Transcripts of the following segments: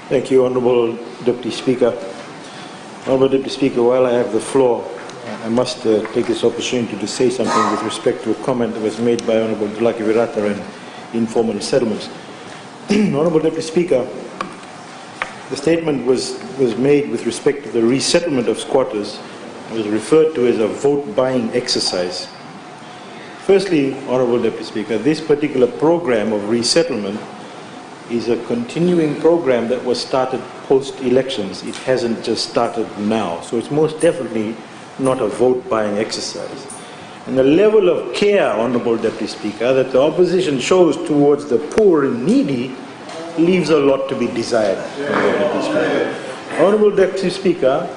Thank you, Honourable Deputy Speaker. Honourable Deputy Speaker, while I have the floor, I must take this opportunity to say something with respect to a comment that was made by Honourable Dulaki Virata and informal settlements. Honourable Deputy Speaker, the statement was made with respect to the resettlement of squatters. It was referred to as a vote-buying exercise. Firstly, Honourable Deputy Speaker, this particular program of resettlement is a continuing program that was started post-elections. It hasn't just started now. So it's most definitely not a vote-buying exercise. And the level of care, Honourable Deputy Speaker, that the opposition shows towards the poor and needy leaves a lot to be desired, Honourable Deputy Speaker. Honourable Deputy Speaker,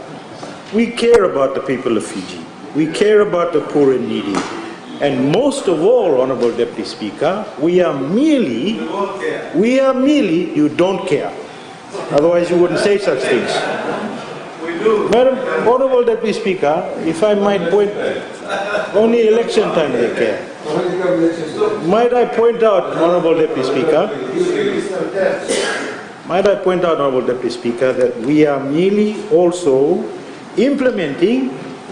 we care about the people of Fiji. We care about the poor and needy. And most of all, Honourable Deputy Speaker, we are merely, you don't care. Otherwise you wouldn't say such things. We do. Madam, Honourable Deputy Speaker, if I might point, only election time they care. Might I point out, Honourable Deputy Speaker, that we are merely also implementing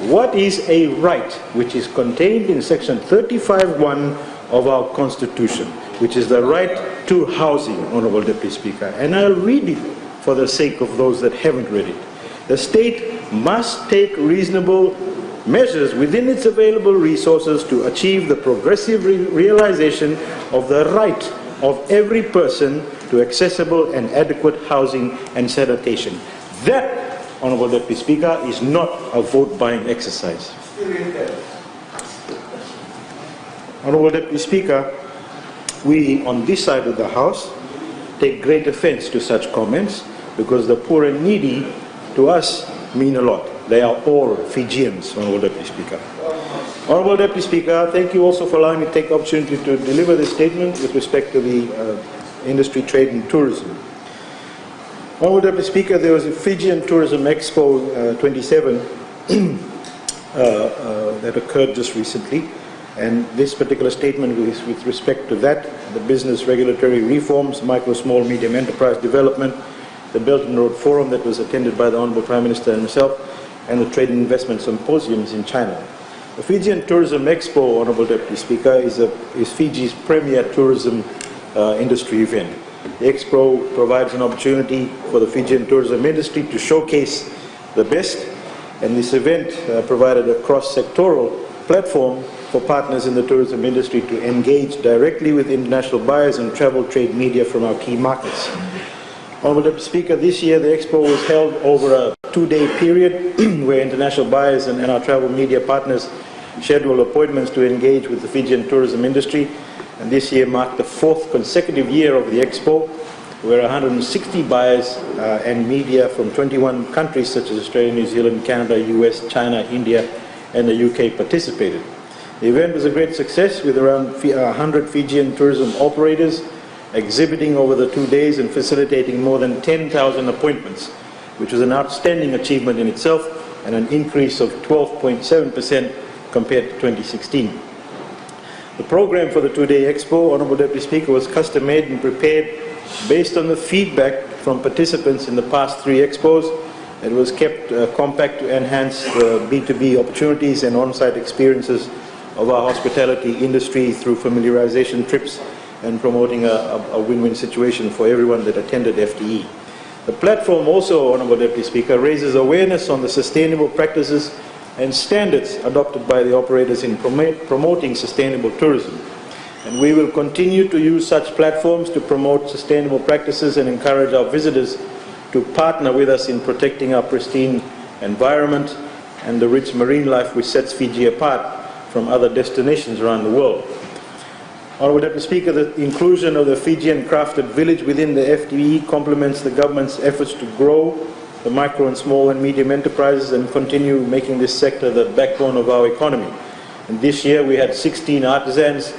what is a right, which is contained in section 35(1) of our Constitution, which is the right to housing, Honourable Deputy Speaker. And I'll read it for the sake of those that haven't read it. The state must take reasonable measures within its available resources to achieve the progressive realization of the right of every person to accessible and adequate housing and sanitation. That, Honourable Deputy Speaker, is not a vote-buying exercise. Honourable Deputy Speaker, we on this side of the House take great offence to such comments because the poor and needy to us mean a lot. They are all Fijians, Honourable Deputy Speaker. Honourable Deputy Speaker, thank you also for allowing me to take the opportunity to deliver this statement with respect to the industry, trade and tourism. Honourable Deputy Speaker, there was a Fijian Tourism Expo 27 that occurred just recently, and this particular statement is with respect to that, the business regulatory reforms, micro, small, medium enterprise development, the Belt and Road Forum that was attended by the Honourable Prime Minister himself, and the Trade and Investment Symposiums in China. The Fijian Tourism Expo, Honourable Deputy Speaker, is Fiji's premier tourism industry event. The Expo provides an opportunity for the Fijian tourism industry to showcase the best, and this event provided a cross-sectoral platform for partners in the tourism industry to engage directly with international buyers and travel trade media from our key markets. Honourable Deputy Speaker, this year the Expo was held over a 2-day period where international buyers and our travel media partners scheduled appointments to engage with the Fijian tourism industry. And this year marked the 4th consecutive year of the Expo, where 160 buyers and media from 21 countries such as Australia, New Zealand, Canada, US, China, India and the UK participated. The event was a great success with around 100 Fijian tourism operators exhibiting over the 2 days and facilitating more than 10,000 appointments, which was an outstanding achievement in itself and an increase of 12.7% compared to 2016. The program for the 2-day Expo, Honourable Deputy Speaker, was custom-made and prepared based on the feedback from participants in the past 3 Expos. It was kept compact to enhance the B2B opportunities and on-site experiences of our hospitality industry through familiarization trips and promoting a win-win situation for everyone that attended FTE. The platform also, Honourable Deputy Speaker, raises awareness on the sustainable practices and standards adopted by the operators in promoting sustainable tourism. And we will continue to use such platforms to promote sustainable practices and encourage our visitors to partner with us in protecting our pristine environment and the rich marine life which sets Fiji apart from other destinations around the world. Honourable Deputy Speaker, the inclusion of the Fijian crafted village within the FTE complements the government's efforts to grow the micro and small and medium enterprises and continue making this sector the backbone of our economy. And this year we had 16 artisans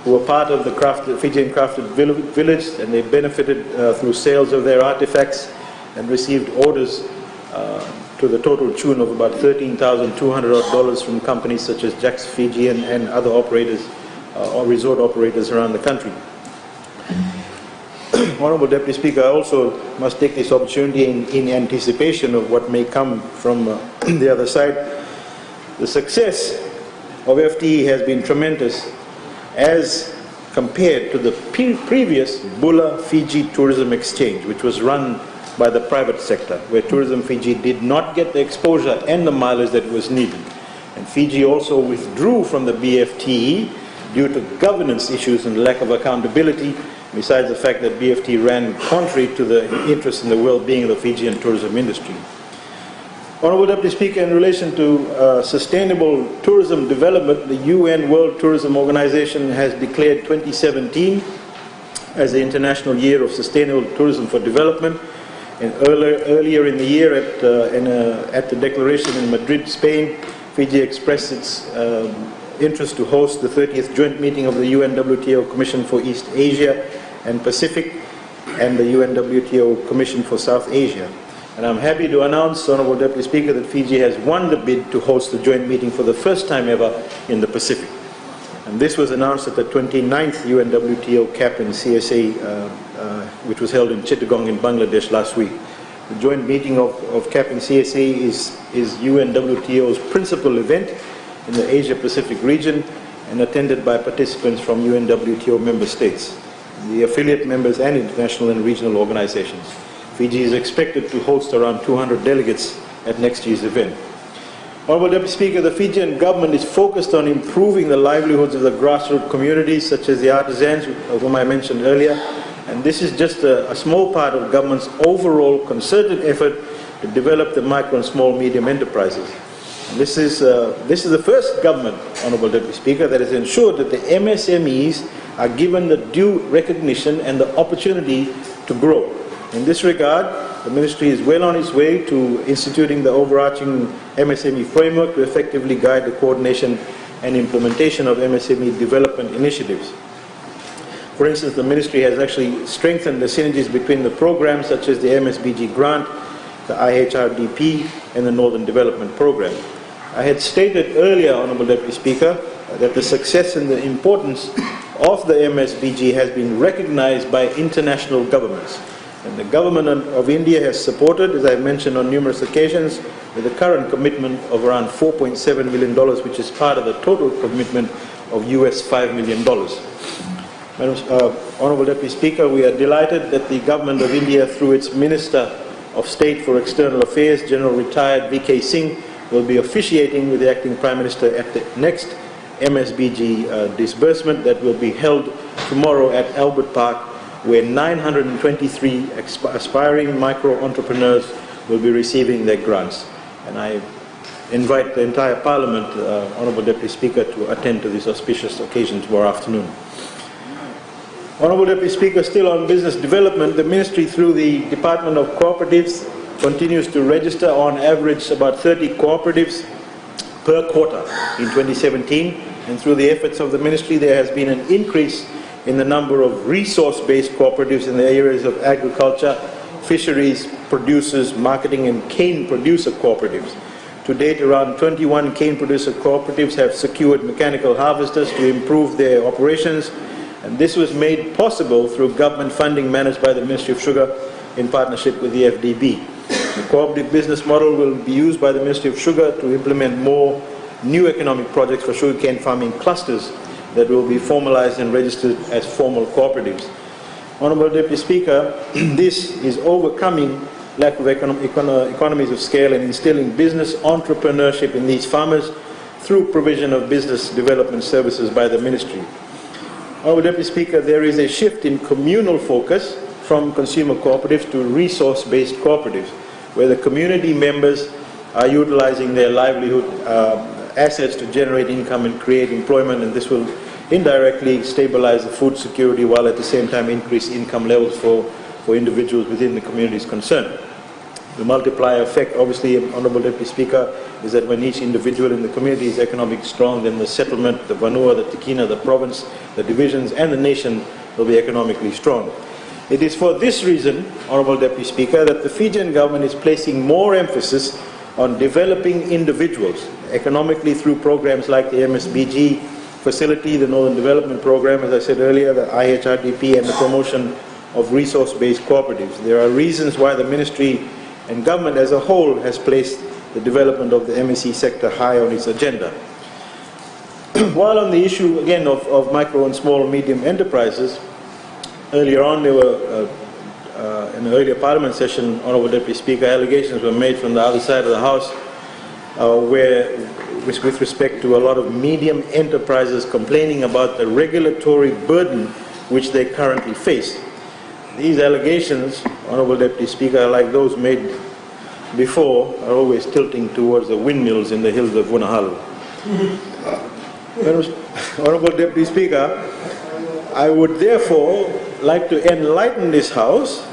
who were part of the Fijian crafted village, and they benefited through sales of their artifacts and received orders to the total tune of about $13,200 from companies such as Jack's Fijian and other operators or resort operators around the country. Honourable Deputy Speaker, I also must take this opportunity in anticipation of what may come from the other side. The success of FTE has been tremendous as compared to the previous Bula Fiji Tourism Exchange, which was run by the private sector, where Tourism Fiji did not get the exposure and the mileage that was needed. And Fiji also withdrew from the BFTE due to governance issues and lack of accountability, besides the fact that BFT ran contrary to the interest in the well-being of the Fijian tourism industry. Honourable Deputy Speaker, in relation to sustainable tourism development, the UN World Tourism Organization has declared 2017 as the International Year of Sustainable Tourism for Development. And earlier in the year at the declaration in Madrid, Spain, Fiji expressed its interest to host the 30th joint meeting of the UNWTO Commission for East Asia and Pacific and the UNWTO Commission for South Asia. And I'm happy to announce, Honourable Deputy Speaker, that Fiji has won the bid to host the joint meeting for the first time ever in the Pacific. And this was announced at the 29th UNWTO CAP and CSA, which was held in Chittagong in Bangladesh last week. The joint meeting of CAP and CSA is UNWTO's principal event in the Asia-Pacific region and attended by participants from UNWTO member states, the affiliate members and international and regional organizations. Fiji is expected to host around 200 delegates at next year's event. Honourable Deputy Speaker, the Fijian government is focused on improving the livelihoods of the grassroots communities, such as the artisans, of whom I mentioned earlier, and this is just a small part of government's overall concerted effort to develop the micro and small medium enterprises. And this is the first government, Honourable Deputy Speaker, that has ensured that the MSMEs are given the due recognition and the opportunity to grow. In this regard, the Ministry is well on its way to instituting the overarching MSME framework to effectively guide the coordination and implementation of MSME development initiatives. For instance, the Ministry has actually strengthened the synergies between the programs such as the MSBG grant, the IHRDP, and the Northern Development Program. I had stated earlier, Honourable Deputy Speaker, that the success and the importance of the MSBG has been recognized by international governments. And the government of India has supported, as I've mentioned on numerous occasions, with a current commitment of around $4.7 million, which is part of the total commitment of US $5 million. Honourable Deputy Speaker, we are delighted that the government of India, through its Minister of State for External Affairs, General Retired V.K. Singh, will be officiating with the Acting Prime Minister at the next MSBG disbursement that will be held tomorrow at Albert Park, where 923 aspiring micro-entrepreneurs will be receiving their grants. And I invite the entire Parliament, Honourable Deputy Speaker, to attend to this auspicious occasion tomorrow afternoon. Honourable Deputy Speaker, still on business development, the Ministry through the Department of Cooperatives continues to register on average about 30 cooperatives per quarter in 2017, and through the efforts of the Ministry there has been an increase in the number of resource-based cooperatives in the areas of agriculture, fisheries, producers, marketing and cane producer cooperatives. To date, around 21 cane producer cooperatives have secured mechanical harvesters to improve their operations, and this was made possible through government funding managed by the Ministry of Sugar in partnership with the FDB. The cooperative business model will be used by the Ministry of Sugar to implement more new economic projects for sugarcane farming clusters that will be formalized and registered as formal cooperatives. Honourable Deputy Speaker, this is overcoming lack of economies of scale and instilling business entrepreneurship in these farmers through provision of business development services by the Ministry. Honourable Deputy Speaker, there is a shift in communal focus from consumer cooperatives to resource-based cooperatives, where the community members are utilizing their livelihood assets to generate income and create employment, and this will indirectly stabilize the food security while at the same time increase income levels for individuals within the communities concerned. The multiplier effect, obviously, Honourable Deputy Speaker, is that when each individual in the community is economically strong, then the settlement, the Vanua, the Tikina, the province, the divisions and the nation will be economically strong. It is for this reason, Honourable Deputy Speaker, that the Fijian government is placing more emphasis on developing individuals economically through programs like the MSBG facility, the Northern Development Program, as I said earlier, the IHRDP, and the promotion of resource-based cooperatives. There are reasons why the Ministry and government as a whole has placed the development of the MSE sector high on its agenda. While on the issue, again, of micro and small and medium enterprises, earlier on there were, in the earlier Parliament session, Honourable Deputy Speaker, allegations were made from the other side of the House with respect to a lot of medium enterprises complaining about the regulatory burden which they currently face. These allegations, Honourable Deputy Speaker, like those made before, are always tilting towards the windmills in the hills of Vunahalu. Honourable Deputy Speaker, I would therefore like to enlighten this House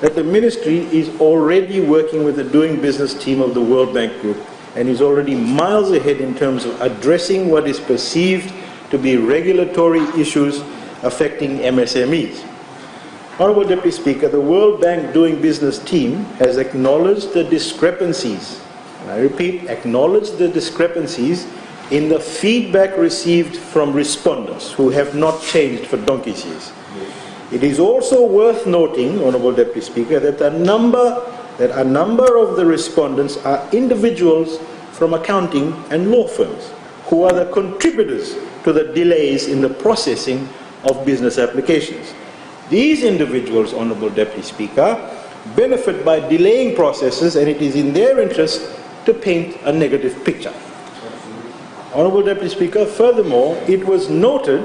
that the Ministry is already working with the doing business team of the World Bank Group and is already miles ahead in terms of addressing what is perceived to be regulatory issues affecting MSMEs. Honourable Deputy Speaker, the World Bank Doing Business team has acknowledged the discrepancies, and I repeat, acknowledged the discrepancies in the feedback received from respondents who have not changed for donkey's years. It is also worth noting, Honourable Deputy Speaker, that a number of the respondents are individuals from accounting and law firms who are the contributors to the delays in the processing of business applications. These individuals, Honourable Deputy Speaker, benefit by delaying processes, and it is in their interest to paint a negative picture. Honourable Deputy Speaker, furthermore, it was noted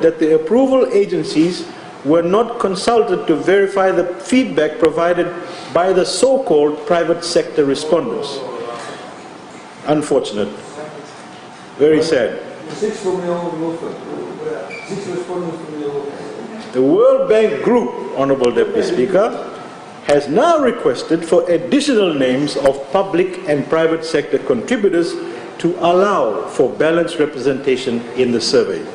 that the approval agencies were not consulted to verify the feedback provided by the so-called private sector respondents. Unfortunate. Very sad. The World Bank Group, Honourable Deputy Speaker, has now requested for additional names of public and private sector contributors to allow for balanced representation in the survey.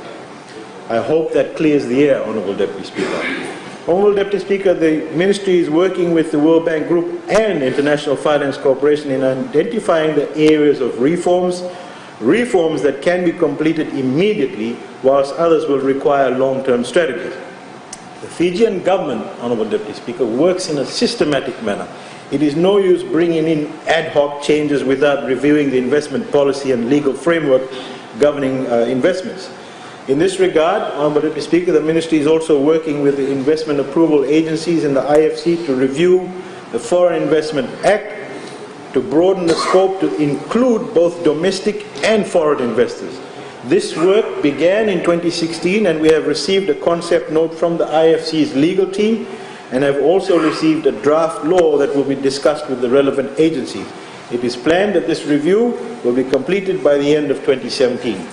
I hope that clears the air, Honourable Deputy Speaker. Honourable Deputy Speaker, the Ministry is working with the World Bank Group and International Finance Corporation in identifying the areas of reforms that can be completed immediately, whilst others will require long-term strategies. The Fijian government, Honourable Deputy Speaker, works in a systematic manner. It is no use bringing in ad hoc changes without reviewing the investment policy and legal framework governing investments. In this regard, Honourable Deputy Speaker, the Ministry is also working with the investment approval agencies and the IFC to review the Foreign Investment Act to broaden the scope to include both domestic and foreign investors. This work began in 2016, and we have received a concept note from the IFC's legal team and have also received a draft law that will be discussed with the relevant agencies. It is planned that this review will be completed by the end of 2017.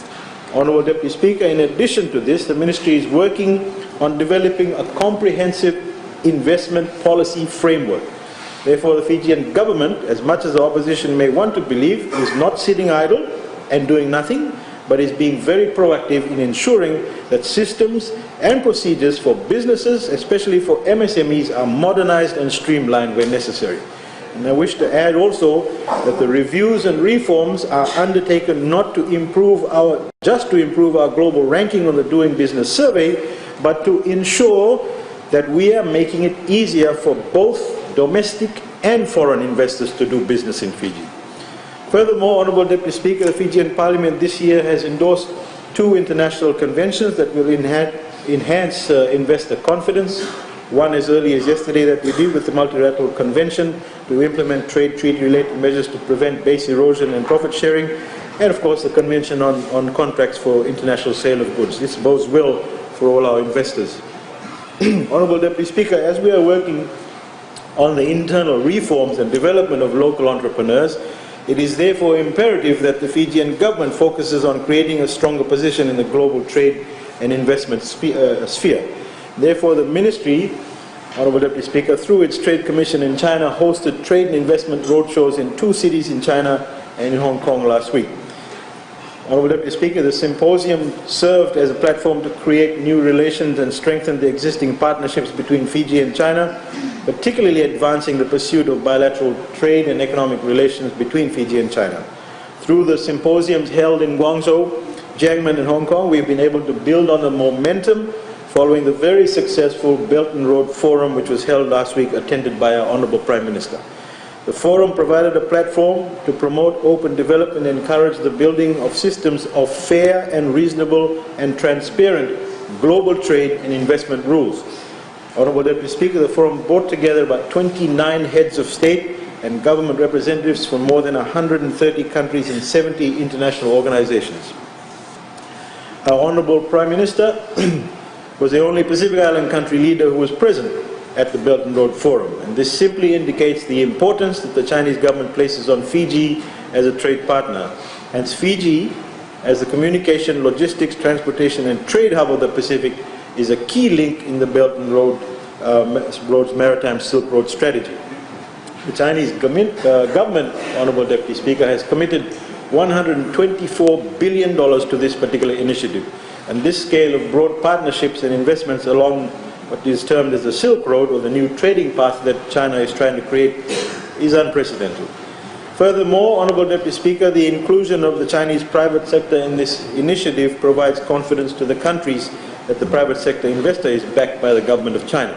Honourable Deputy Speaker, in addition to this, the Ministry is working on developing a comprehensive investment policy framework. Therefore, the Fijian government, as much as the opposition may want to believe, is not sitting idle and doing nothing, but is being very proactive in ensuring that systems and procedures for businesses, especially for MSMEs, are modernized and streamlined where necessary. And I wish to add also that the reviews and reforms are undertaken not to just to improve our global ranking on the Doing Business survey, but to ensure that we are making it easier for both domestic and foreign investors to do business in Fiji. Furthermore, Honourable Deputy Speaker, the Fijian Parliament this year has endorsed 2 international conventions that will enhance investor confidence. One as early as yesterday that we did with the Multilateral Convention to implement trade treaty-related measures to prevent base erosion and profit sharing, and of course the Convention on contracts for international sale of goods. This bodes well for all our investors. Honourable Deputy Speaker, as we are working on the internal reforms and development of local entrepreneurs, it is therefore imperative that the Fijian government focuses on creating a stronger position in the global trade and investment sphere. Therefore, the Ministry, Honourable Deputy Speaker, through its Trade Commission in China, hosted trade and investment roadshows in 2 cities in China and in Hong Kong last week. Honourable Deputy Speaker, the symposium served as a platform to create new relations and strengthen the existing partnerships between Fiji and China, particularly advancing the pursuit of bilateral trade and economic relations between Fiji and China. Through the symposiums held in Guangzhou, Jiangmen and Hong Kong, we've been able to build on the momentum following the very successful Belt and Road Forum which was held last week, attended by our Honourable Prime Minister. The forum provided a platform to promote open development and encourage the building of systems of fair and reasonable and transparent global trade and investment rules. Honourable Deputy Speaker, the forum brought together about 29 heads of state and government representatives from more than 130 countries and 70 international organizations. Our Honourable Prime Minister was the only Pacific Island country leader who was present at the Belt and Road Forum, and this simply indicates the importance that the Chinese government places on Fiji as a trade partner. Hence, Fiji, as the communication, logistics, transportation and trade hub of the Pacific, is a key link in the Belt and Road's Maritime Silk Road strategy. The Chinese government, Honourable Deputy Speaker, has committed $124 billion to this particular initiative, and this scale of broad partnerships and investments along what is termed as the Silk Road, or the new trading path that China is trying to create, is unprecedented. Furthermore, Honourable Deputy Speaker, the inclusion of the Chinese private sector in this initiative provides confidence to the countries that the private sector investor is backed by the government of China.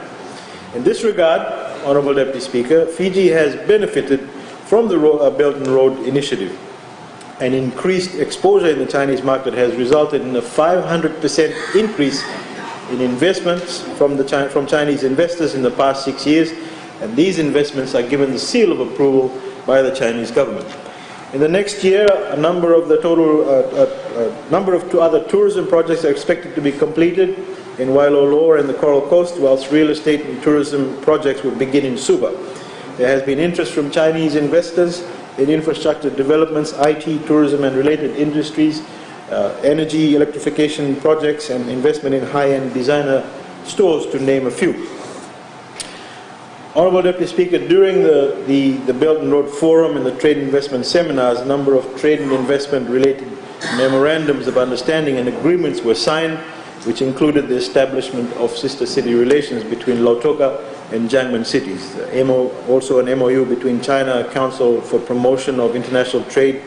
In this regard, Honourable Deputy Speaker, Fiji has benefited from the Belt and Road initiative. An increased exposure in the Chinese market has resulted in a 500% increase in investments from Chinese investors in the past 6 years, and these investments are given the seal of approval by the Chinese government. In the next year, a number of other tourism projects are expected to be completed in Wailoaloa and the Coral Coast, whilst real estate and tourism projects will begin in Suva. There has been interest from Chinese investors in infrastructure developments, IT, tourism and related industries, energy, electrification projects, and investment in high-end designer stores, to name a few. Honourable Deputy Speaker, during the Belt and Road Forum and the trade investment seminars, a number of trade and investment related memorandums of understanding and agreements were signed, which included the establishment of sister city relations between Lautoka and Jiangmen cities. Also an MOU between China Council for Promotion of International Trade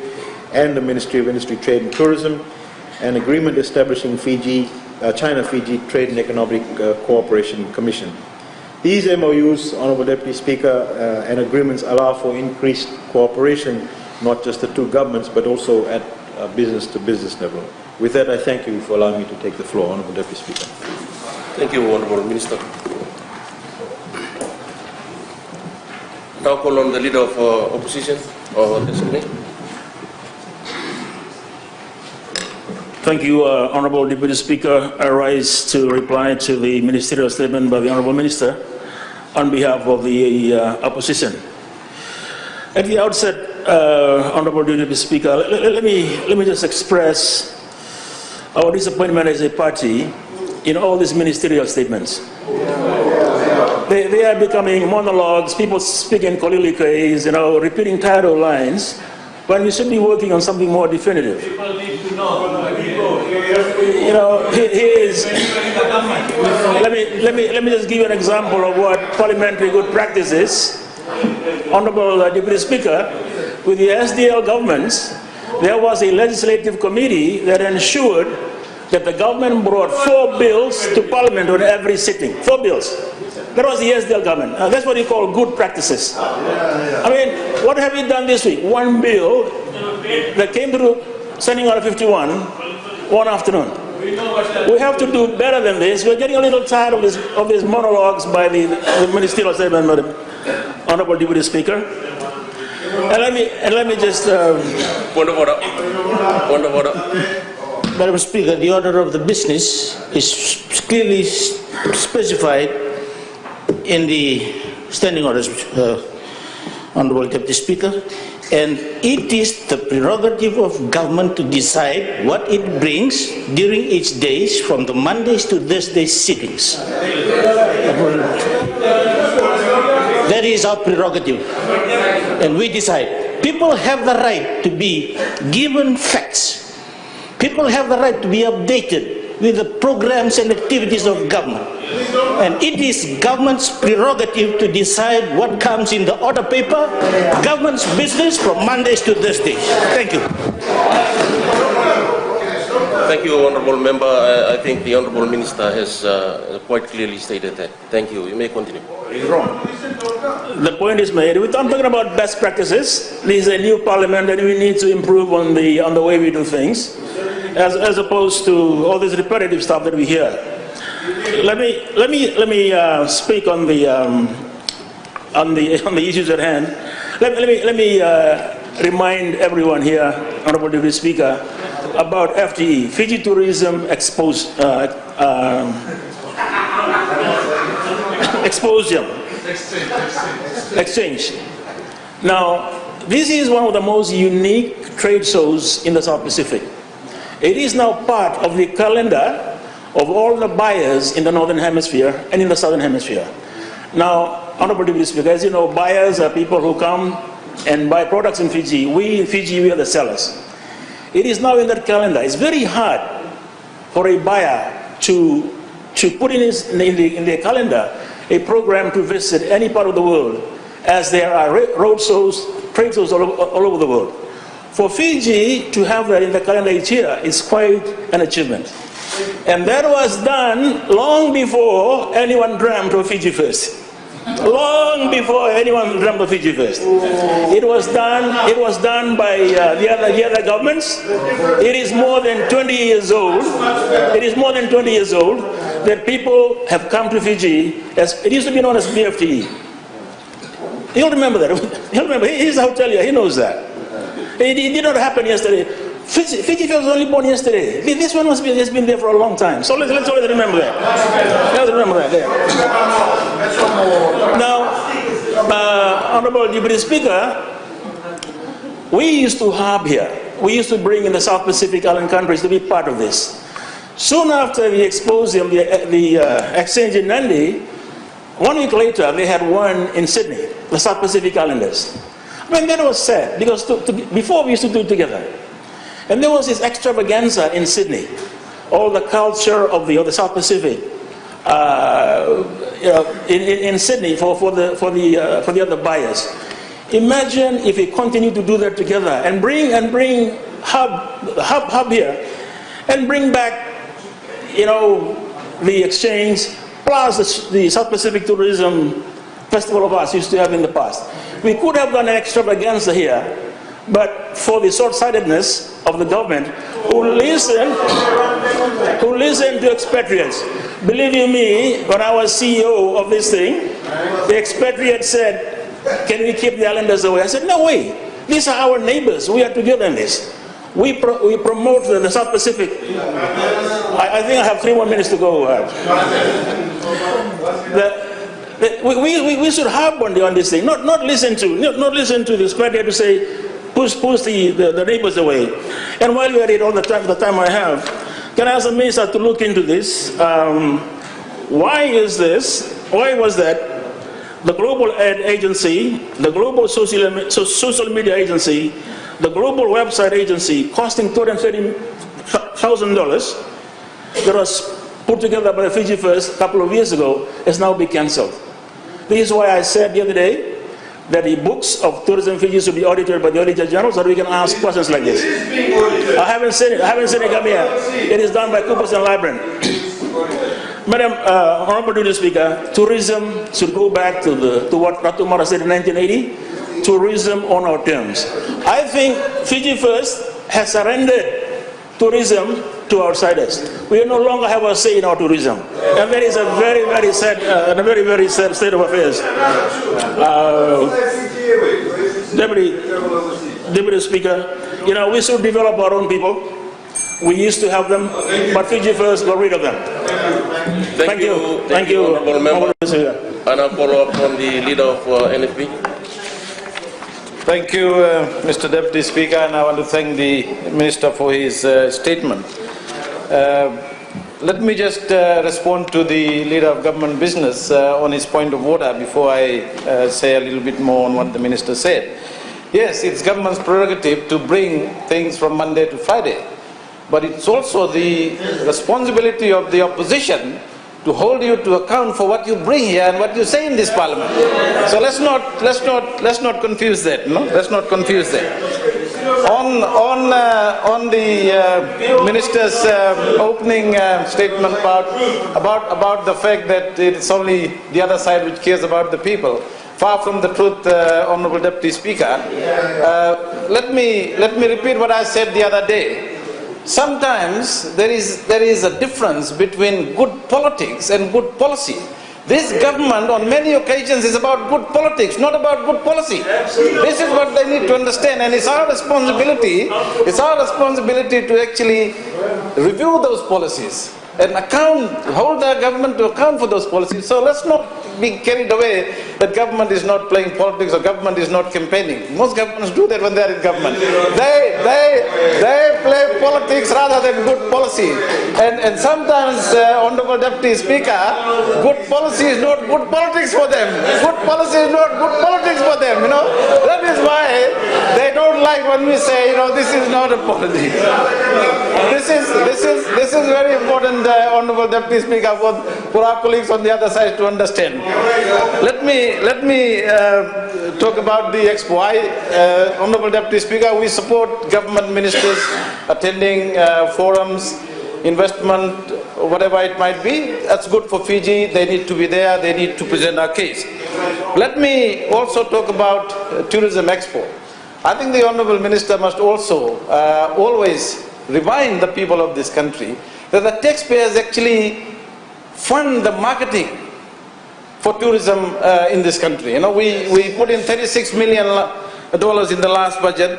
and the Ministry of Industry, Trade and Tourism, an agreement establishing China-Fiji Trade and Economic Cooperation Commission. These MOUs, Honourable Deputy Speaker, and agreements allow for increased cooperation, not just the two governments, but also at business-to-business level. With that, I thank you for allowing me to take the floor, Honourable Deputy Speaker. Thank you, Honourable Minister. Now call on the Leader of Opposition or Designate. Thank you, Honourable Deputy Speaker. I rise to reply to the ministerial statement by the Honourable Minister on behalf of the opposition. At the outset, Honourable Deputy Speaker, let me just express our disappointment as a party in all these ministerial statements. They are becoming monologues, people speaking colloquies, repeating title lines, when we should be working on something more definitive. People need to know. Let me just give you an example of what parliamentary good practice is. Honourable Deputy Speaker, with the SDL governments, there was a legislative committee that ensured that the government brought 4 bills to Parliament on every sitting. 4 bills. That was the SDL government. That's what you call good practices. I mean, what have we done this week? 1 bill that came through Standing Order 51, one afternoon. We have to do better than this. We're getting a little tired of these monologues by the ministerial statement, Honourable Deputy Speaker. And let me just... Point of order. Point of order. Madam Speaker, the order of the business is clearly specified in the standing orders, Honourable Deputy Speaker, and it is the prerogative of government to decide what it brings during each days from the Mondays to Thursdays sittings. That is our prerogative, and we decide. People have the right to be given facts. People have the right to be updated with the programs and activities of government. And it is government's prerogative to decide what comes in the order paper, government's business from Mondays to Thursdays. Thank you. Thank you, Honourable Member. I think the Honourable Minister has quite clearly stated that. Thank you. You may continue. He's wrong. The point is made. We're talking about best practices. This is a new parliament, and we need to improve on the way we do things, as opposed to all this repetitive stuff that we hear. Let me speak on the issues at hand. Let me remind everyone here, Honourable Deputy Speaker, about FTE, Fiji Tourism Exchange. Now, this is one of the most unique trade shows in the South Pacific. It is now part of the calendar of all the buyers in the Northern Hemisphere and in the Southern Hemisphere. Now, Honourable Deputy Speaker, as you know, buyers are people who come and buy products in Fiji. We in Fiji, we are the sellers. It is now in that calendar. It's very hard for a buyer to put in their calendar a program to visit any part of the world, as there are road shows, trade shows all over the world. For Fiji to have that in the calendar each year is quite an achievement. And that was done long before anyone dreamt of Fiji First. Long before anyone dreamt of Fiji First. It was done by the other governments. It is more than 20 years old. It is more than 20 years old that people have come to Fiji as it used to be known as BFTE. He'll remember that. He'll remember. He's a hotelier. He knows that. It did not happen yesterday. Fiji was only born yesterday. This one has been there for a long time. So let's always remember that. Let's remember that. There. Now, Honourable Deputy Speaker, we used to hub here. We used to bring in the South Pacific Island countries to be part of this. Soon after the exposium, the exchange in Nandi, 1 week later they had one in Sydney, the South Pacific Islanders. I mean, that was sad because before we used to do it together. And there was this extravaganza in Sydney, all the culture of the South Pacific, in Sydney for the other buyers. Imagine if we continue to do that together and bring hub here, and bring back, the exchange plus the South Pacific Tourism Festival of Arts used to have in the past. We could have done an extravaganza here, but for the short-sightedness of the government, who listen to expatriates. Believe you me, when I was CEO of this thing, the expatriate said, "Can we keep the islanders away?" I said, "No way. These are our neighbors. We are together in this. We promote the South Pacific." I think I have 3 more minutes to go. We should have one day on this thing. Not listen to the expatriate to say, push the neighbors away. And while we are at it, all the time I have, can I ask the Minister to look into this? Why is this? Why was that the global ad agency, the global social media agency, the global website agency costing $230,000 that was put together by the Fiji First a couple of years ago has now been cancelled? This is why I said the other day that the books of Tourism Fiji should be audited by the Auditor General so that we can ask questions like this. I haven't seen it come here. It is done by Coopers and Libran. Madam Honourable Deputy Speaker, tourism should go back to what Ratu Mara said in 1980, tourism on our terms. I think Fiji First has surrendered tourism to outsiders. We no longer have a say in our tourism. And that is a very, very sad, very sad state of affairs. Deputy Speaker, we should develop our own people. We used to have them, but Fiji First got rid of them. Thank you. Thank you. Honourable Member. And I'll follow up from the leader of NFP. Thank you, Mr. Deputy Speaker, and I want to thank the Minister for his statement. Let me just respond to the Leader of Government Business on his point of order before I say a little bit more on what the Minister said. Yes, it's government's prerogative to bring things from Monday to Friday, but it's also the responsibility of the opposition to hold you to account for what you bring here and what you say in this parliament. So let's not confuse that. No, let's not confuse that. On the minister's opening statement about the fact that it's only the other side which cares about the people. Far from the truth, Honourable Deputy Speaker. Let me repeat what I said the other day. Sometimes there is a difference between good politics and good policy. This government on many occasions is about good politics, not about good policy. This is what they need to understand, and it's our responsibility to actually review those policies and hold the government to account for those policies. So let's not be carried away that government is not playing politics or government is not campaigning. Most governments do that when they are in government. They play politics rather than good policy. And sometimes, Honourable Deputy Speaker, good policy is not good politics for them. Good policy is not good politics for them, That is why they don't like when we say, this is not a policy. This is very important, Honourable Deputy Speaker, for our colleagues on the other side to understand. Let me talk about the Expo. Honourable Deputy Speaker, we support government ministers attending forums, investment, whatever it might be. That's good for Fiji. They need to be there. They need to present our case. Let me also talk about Tourism Expo. I think the Honourable Minister must also always remind the people of this country that the taxpayers actually fund the marketing for tourism in this country. We put in $36 million in the last budget.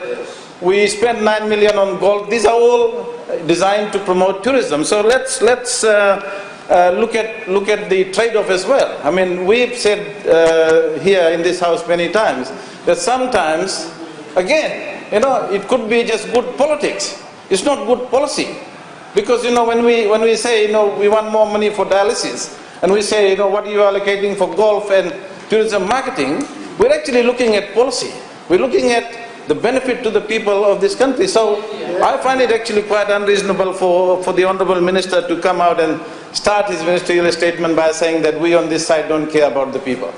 We spent $9 million on golf. These are all designed to promote tourism. So let's look at the trade-off as well. I mean, we've said here in this house many times that sometimes, again, it could be just good politics. It's not good policy. Because, when we say, we want more money for dialysis, and we say, what are you allocating for golf and tourism marketing, we're actually looking at policy. We're looking at the benefit to the people of this country. So I find it actually quite unreasonable for the Honourable Minister to come out and start his ministerial statement by saying that we on this side don't care about the people.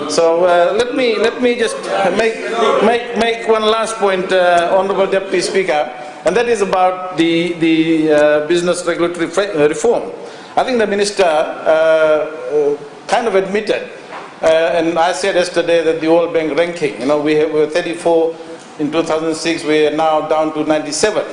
So let me just make one last point, Honourable Deputy Speaker, and that is about the business regulatory reform. I think the Minister kind of admitted, and I said yesterday that the World Bank ranking, we were 34 in 2006, we are now down to 97.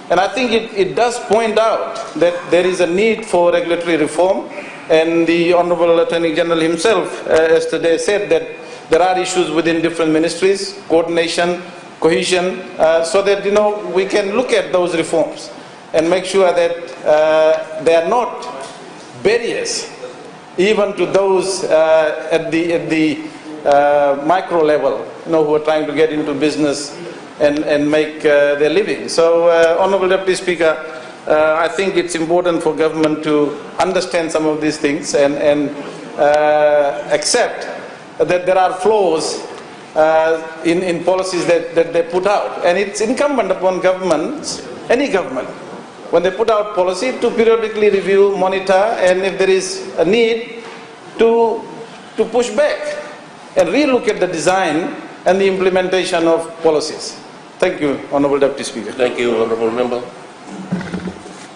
And I think it does point out that there is a need for regulatory reform, and the Honourable Attorney General himself yesterday said that there are issues within different ministries, coordination, cohesion, so that we can look at those reforms and make sure that they are not barriers even to those at the micro level, who are trying to get into business and make their living. So, Honourable Deputy Speaker, I think it's important for government to understand some of these things and accept that there are flaws in policies that they put out. And it's incumbent upon governments, any government, when they put out policy, to periodically review, monitor, and if there is a need, to push back and relook at the design and the implementation of policies. Thank you, Honourable Deputy Speaker. Thank you, Honourable Member.